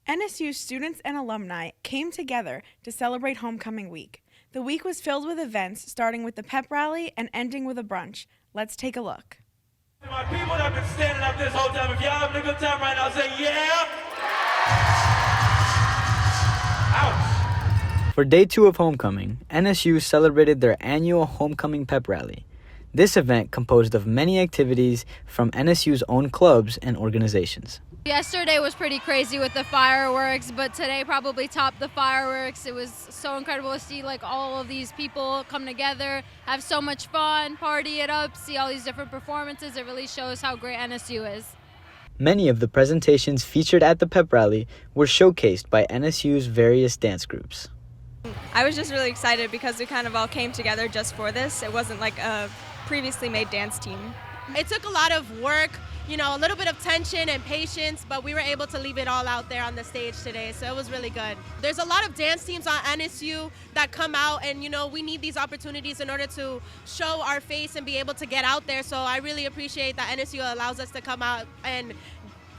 NSU students and alumni came together to celebrate homecoming week. The week was filled with events, starting with the pep rally and ending with a brunch. Let's take a look. My people that have been standing up this whole time, if y'all having a good time right now, say yeah. Ouch. For day 2 of homecoming, NSU celebrated their annual homecoming pep rally. This event composed of many activities from NSU's own clubs and organizations. Yesterday was pretty crazy with the fireworks, but today probably topped the fireworks. It was so incredible to see like all of these people come together, have so much fun, party it up, see all these different performances. It really shows how great NSU is. Many of the presentations featured at the pep rally were showcased by NSU's various dance groups. I was just really excited because we kind of all came together just for this. It wasn't like a previously made dance team. It took a lot of work, a little bit of tension and patience, but we were able to leave it all out there on the stage today, so it was really good. There's a lot of dance teams on NSU that come out, and we need these opportunities in order to show our face and be able to get out there, so I really appreciate that NSU allows us to come out and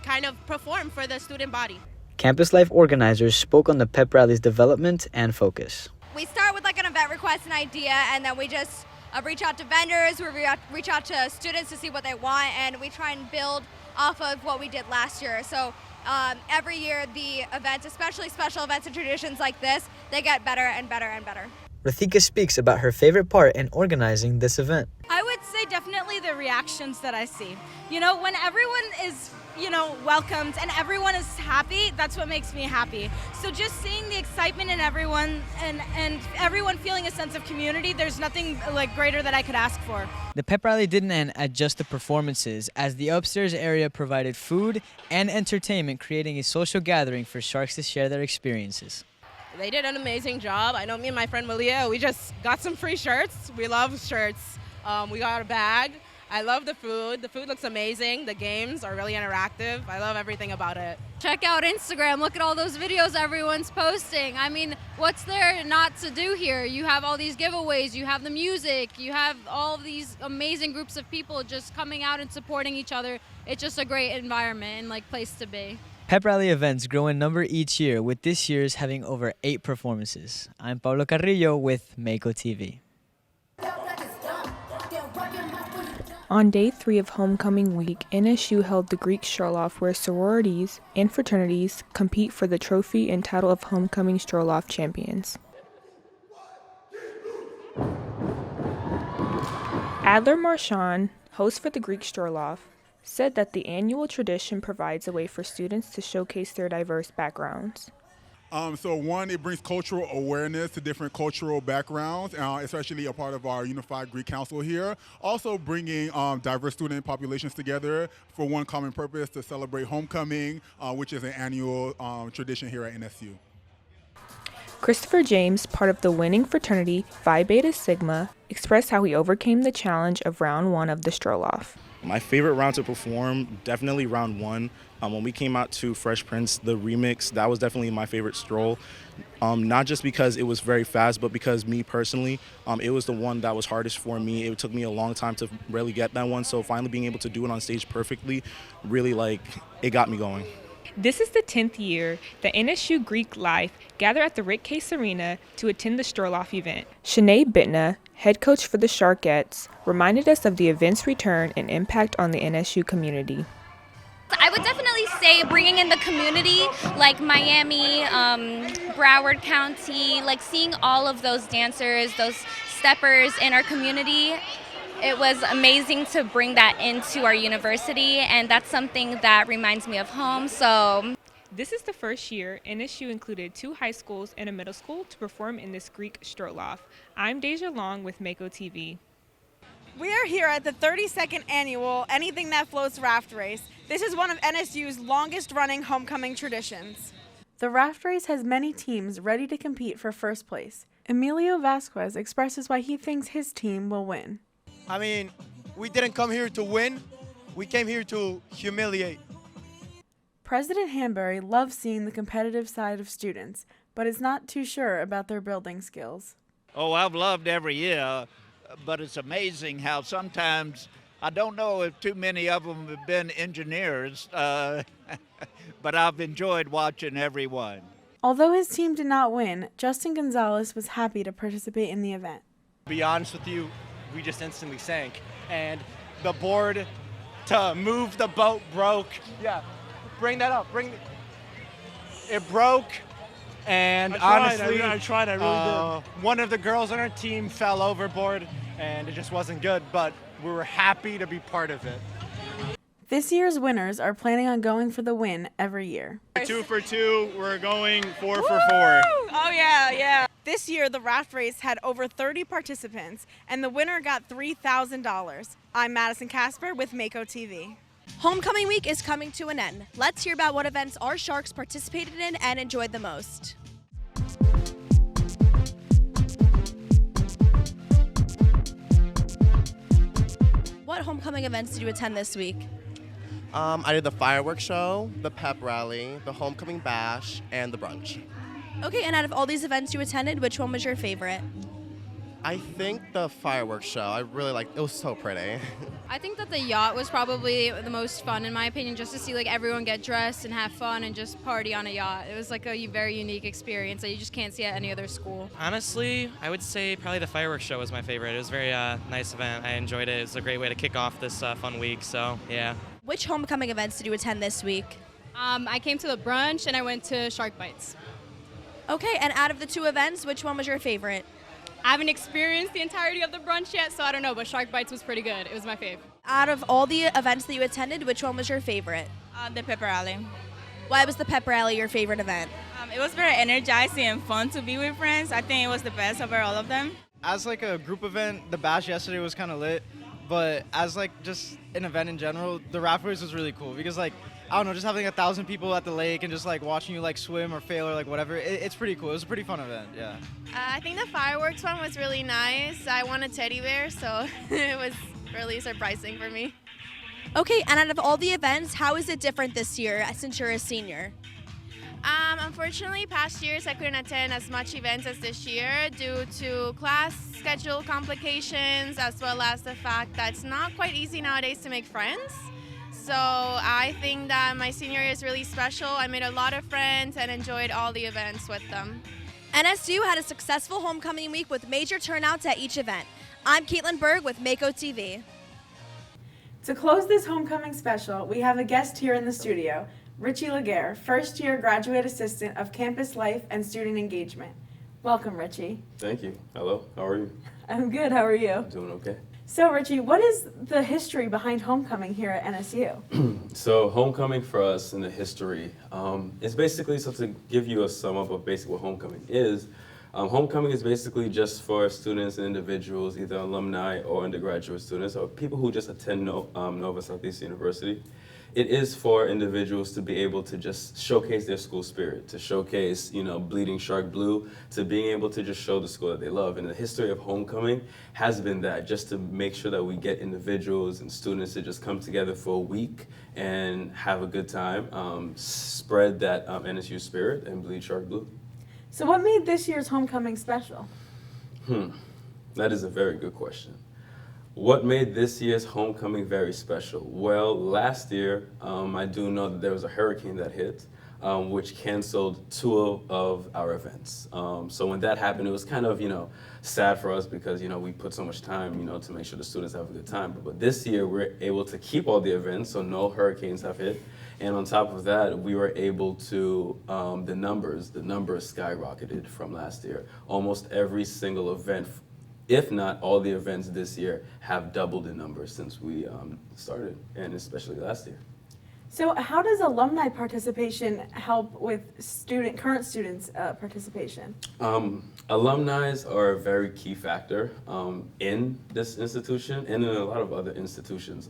kind of perform for the student body. Campus Life organizers spoke on the pep rally's development and focus. We start with like an event request and idea, and then we just reach out to vendors, we reach out to students to see what they want, and we try and build off of what we did last year. So every year the events, especially special events and traditions like this, they get better and better and better. Rathika speaks about her favorite part in organizing this event. I would say definitely the reactions that I see. When everyone is welcomed and everyone is happy, that's what makes me happy. So just seeing the excitement in everyone and everyone feeling a sense of community, there's nothing like greater that I could ask for. The pep rally didn't end at just the performances, as the upstairs area provided food and entertainment, creating a social gathering for Sharks to share their experiences. They did an amazing job. I know me and my friend Malia, we just got some free shirts. We love shirts. We got a bag. I love the food. The food looks amazing. The games are really interactive. I love everything about it. Check out Instagram. Look at all those videos everyone's posting. I mean, what's there not to do here? You have all these giveaways. You have the music. You have all of these amazing groups of people just coming out and supporting each other. It's just a great environment and place to be. Pep rally events grow in number each year, with this year's having over 8 performances. I'm Pablo Carrillo with Mako TV. On day 3 of homecoming week, NSU held the Greek Stroll-Off, where sororities and fraternities compete for the trophy and title of homecoming stroll-off champions. Adler Marchand, host for the Greek Stroll-Off, said that the annual tradition provides a way for students to showcase their diverse backgrounds. So one, it brings cultural awareness to different cultural backgrounds, especially a part of our Unified Greek Council here. Also bringing diverse student populations together for one common purpose, to celebrate homecoming, which is an annual tradition here at NSU. Christopher James, part of the winning fraternity Phi Beta Sigma, expressed how he overcame the challenge of round 1 of the stroll-off. My favorite round to perform, definitely round 1. When we came out to Fresh Prince, the remix, that was definitely my favorite stroll. Not just because it was very fast, but because me personally, it was the one that was hardest for me. It took me a long time to really get that one, so finally being able to do it on stage perfectly, really it got me going. This is the 10th year that NSU Greek Life gather at the Ritchy Arena to attend the stroll-off event. Shanae Bitna, head coach for the Sharkettes, reminded us of the event's return and impact on the NSU community. I would definitely say bringing in the community, like Miami, Broward County, like seeing all of those dancers, those steppers in our community. It was amazing to bring that into our university, and that's something that reminds me of home. So this is the first year NSU included 2 high schools and a middle school to perform in this Greek stroll-off. I'm Deja Long with Mako TV. We are here at the 32nd annual Anything That Floats Raft Race. This is one of NSU's longest running homecoming traditions. The raft race has many teams ready to compete for first place. Emilio Vasquez expresses why he thinks his team will win. I mean, we didn't come here to win. We came here to humiliate. President Hanbury loves seeing the competitive side of students, but is not too sure about their building skills. Oh, I've loved every year, but it's amazing how sometimes I don't know if too many of them have been engineers, but I've enjoyed watching everyone. Although his team did not win, Justin Gonzalez was happy to participate in the event. To be honest with you, we just instantly sank. And the board to move the boat broke. Yeah, bring that up. It broke. And honestly, I tried, I really did. One of the girls on our team fell overboard, and it just wasn't good, but we were happy to be part of it. This year's winners are planning on going for the win every year. 2 for 2, we're going 4 for 4. Oh yeah. This year, the raft race had over 30 participants, and the winner got $3,000. I'm Madison Kasper with Mako TV. Homecoming week is coming to an end. Let's hear about what events our Sharks participated in and enjoyed the most. What homecoming events did you attend this week? I did the fireworks show, the pep rally, the homecoming bash, and the brunch. Okay, and out of all these events you attended, which one was your favorite? I think the fireworks show, I really liked it. It was so pretty. I think that the yacht was probably the most fun in my opinion, just to see like everyone get dressed and have fun and just party on a yacht. It was like a very unique experience that you just can't see at any other school. Honestly, I would say probably the fireworks show was my favorite. It was a very nice event. I enjoyed it. It was a great way to kick off this fun week, so yeah. Which homecoming events did you attend this week? I came to the brunch and I went to Shark Bites. Okay, and out of the two events, which one was your favorite? I haven't experienced the entirety of the brunch yet, so I don't know, but Shark Bites was pretty good. It was my fave. Out of all the events that you attended, which one was your favorite? The pep rally. Why was the pep rally your favorite event? It was very energizing and fun to be with friends. I think it was the best over all of them. As like a group event, the bash yesterday was kind of lit, but as like just an event in general, the raft race was really cool because like, I don't know, just having 1,000 people at the lake and just like watching you like swim or fail or like whatever, it's pretty cool. It was a pretty fun event, yeah. I think the fireworks one was really nice. I won a teddy bear, so it was really surprising for me. Okay, and out of all the events, how is it different this year since you're a senior? Unfortunately, past years I couldn't attend as much events as this year due to class schedule complications, as well as the fact that it's not quite easy nowadays to make friends. So I think that my senior year is really special. I made a lot of friends and enjoyed all the events with them. NSU had a successful homecoming week with major turnouts at each event. I'm Caitlin Berg with Mako TV. To close this homecoming special, we have a guest here in the studio, Ritchy Laguerre, first-year graduate assistant of campus life and student engagement. Welcome, Ritchy. Thank you. Hello, how are you? I'm good, how are you? Doing okay. So, Ritchy, what is the history behind homecoming here at NSU? So, homecoming for us in the history is basically, so to give you a sum up of basically what homecoming is, homecoming is basically just for students and individuals, either alumni or undergraduate students, or people who just attend Nova Southeastern University. It is for individuals to be able to just showcase their school spirit, to showcase, bleeding shark blue, to being able to just show the school that they love. And the history of homecoming has been that, just to make sure that we get individuals and students to just come together for a week and have a good time, spread that NSU spirit and bleed shark blue. So what made this year's homecoming special? That is a very good question. What made this year's homecoming very special? Well, last year, I do know that there was a hurricane that hit, which canceled 2 of our events. So when that happened, it was kind of, sad for us because, we put so much time, to make sure the students have a good time. But this year, we're able to keep all the events, so no hurricanes have hit. And on top of that, we were able to, the numbers skyrocketed from last year. Almost every single event, if not all the events this year, have doubled in numbers since we started, and especially last year. So how does alumni participation help with current students' participation? Alumni are a very key factor in this institution and in a lot of other institutions.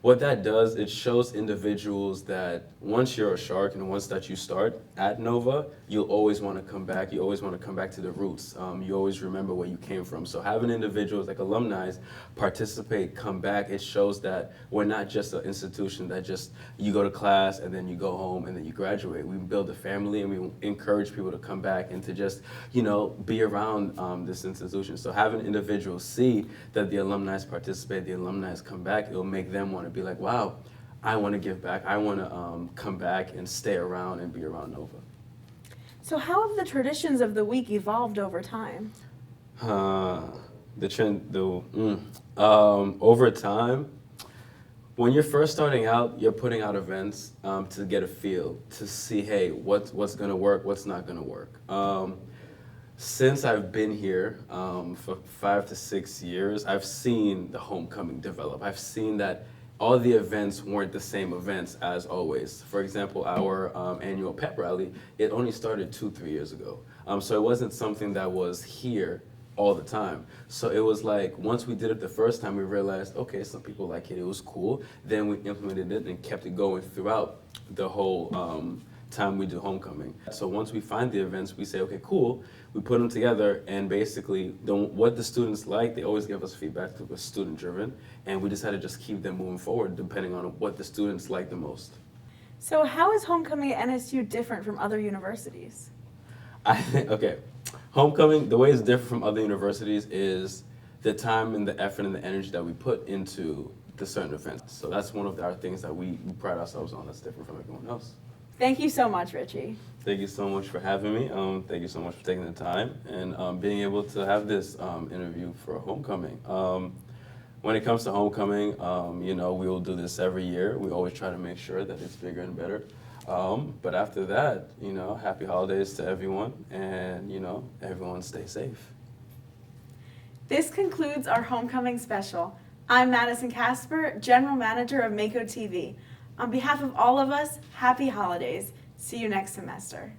What that does, it shows individuals that once you're a Shark and once that you start at Nova, you'll always want to come back. You always want to come back to the roots. You always remember where you came from. So having individuals like alumni participate, come back, it shows that we're not just an institution that just you go to class and then you go home and then you graduate. We build a family and we encourage people to come back and to just, be around this institution. So having individuals see that the alumni participate, the alumni come back, it'll make them want to be like, wow, I want to give back. I want to come back and stay around and be around Nova. So how have the traditions of the week evolved over time? Over time, when you're first starting out, you're putting out events to get a feel, to see, hey, what's going to work, what's not going to work. Since I've been here for 5 to 6 years, I've seen the homecoming develop. I've seen that all the events weren't the same events as always. For example, our annual pep rally, it only started 2-3 years ago. So it wasn't something that was here all the time. So it was like, once we did it the first time, we realized, okay, some people like it, it was cool. Then we implemented it and kept it going throughout the whole time we do homecoming. So once we find the events, we say, okay, cool. We put them together, and basically what the students like, they always give us feedback that was student driven, and we decided to just keep them moving forward depending on what the students like the most. So how is homecoming at NSU different from other universities? I think, okay, homecoming, the way it's different from other universities is the time and the effort and the energy that we put into the certain events. So that's one of our things that we pride ourselves on that's different from everyone else. Thank you so much, Ritchy. Thank you so much for having me. Thank you so much for taking the time and being able to have this interview for homecoming. When it comes to homecoming, we will do this every year. We always try to make sure that it's bigger and better. But after that, happy holidays to everyone, and everyone stay safe. This concludes our homecoming special. I'm Madison Kasper, General Manager of Mako TV. On behalf of all of us, happy holidays. See you next semester.